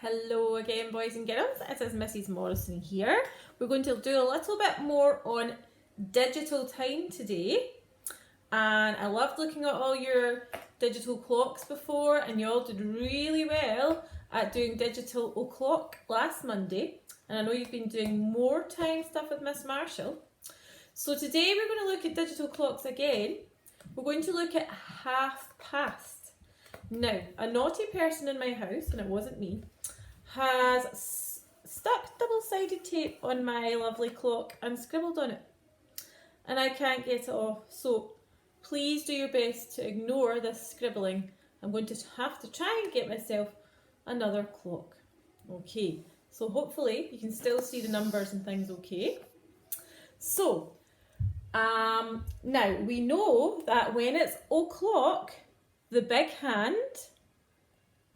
Hello again, boys and girls. It is Mrs. Morrison here. We're going to do a little bit more on digital time today. And I loved looking at all your digital clocks before, and you all did really well at doing digital o'clock last Monday. And I know you've been doing more time stuff with Miss Marshall. So today we're going to look at digital clocks again. We're going to look at half past. Now, a naughty person in my house, and it wasn't me, has stuck double-sided tape on my lovely clock and scribbled on it. And I can't get it off, so please do your best to ignore this scribbling. I'm going to have to try and get myself another clock. Okay, so hopefully you can still see the numbers and things okay. So, now we know that when it's o'clock, the big hand,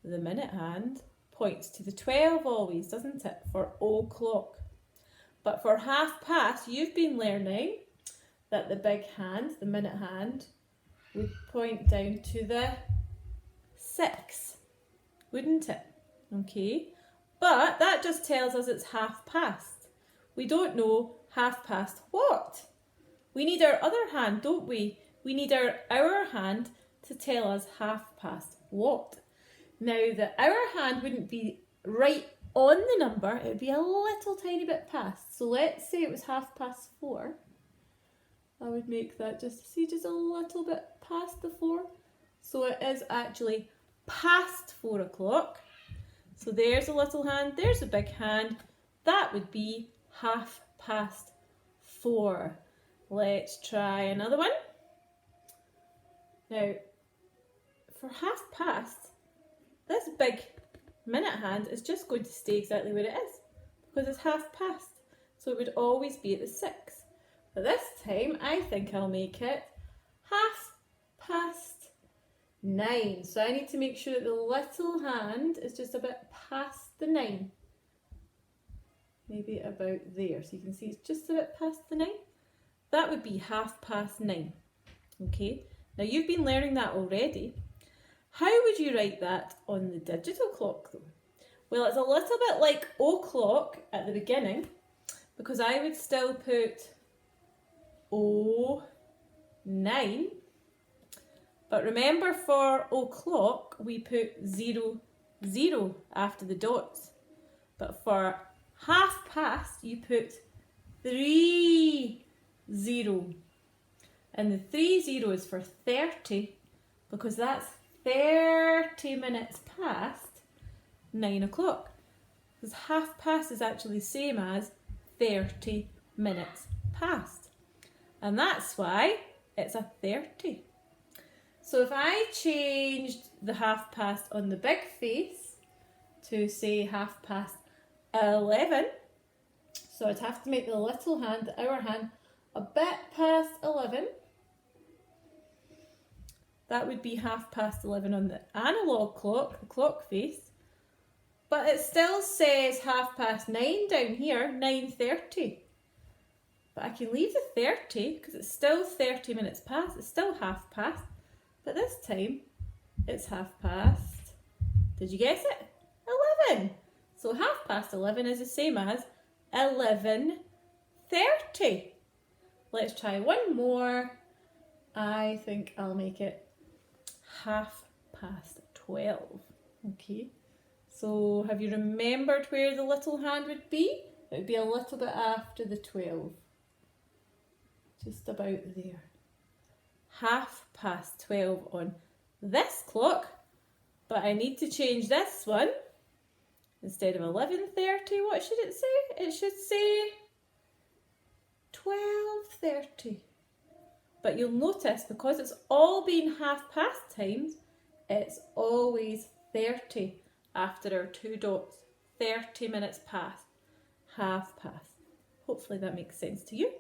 the minute hand, points to the 12 always, doesn't it, for o'clock. But for half past, you've been learning that the big hand, the minute hand, would point down to the 6, wouldn't it? Okay, but that just tells us it's half past. We don't know half past what. We need our other hand, don't we? We need our hour hand to tell us half past what. Now, the hour hand wouldn't be right on the number, it would be a little tiny bit past. So let's say it was 4:30. I would make that just a little bit past the 4. So it is actually past 4 o'clock. So there's a little hand, there's a big hand. That would be 4:30. Let's try another one. Now, for half past, this big minute hand is just going to stay exactly where it is because it's half past. So it would always be at the 6. But this time, I think I'll make it 9:30. So I need to make sure that the little hand is just a bit past the 9. Maybe about there. So you can see it's just a bit past the 9. That would be 9:30. Okay. Now you've been learning that already. How would you write that on the digital clock though? Well, it's a little bit like o'clock at the beginning because I would still put 09. But remember, for o'clock we put 00 after the dots. But for half past you put 30. And the 30 is for 30 because that's 30 minutes past 9 o'clock. Because half past is actually the same as 30 minutes past. And that's why it's a 30. So if I changed the half past on the big face to say 11:30, so I'd have to make the little hand, the hour hand, a bit past 11. That would be 11:30 on the analog clock, the clock face. But it still says 9:30 down here, 9:30. But I can leave the 30 because it's still 30 minutes past. It's still half past. But this time, it's half past. Did you guess it? 11. So 11:30 is the same as 11:30. Let's try one more. I think I'll make it 12:30. Okay, so have you remembered where the little hand would be? It would be a little bit after the 12. Just about there. 12:30 on this clock, but I need to change this one. Instead of 11:30, what should it say? It should say 12:30. But you'll notice, because it's all been half past times, it's always 30 after our 2 dots. 30 minutes past, half past. Hopefully that makes sense to you.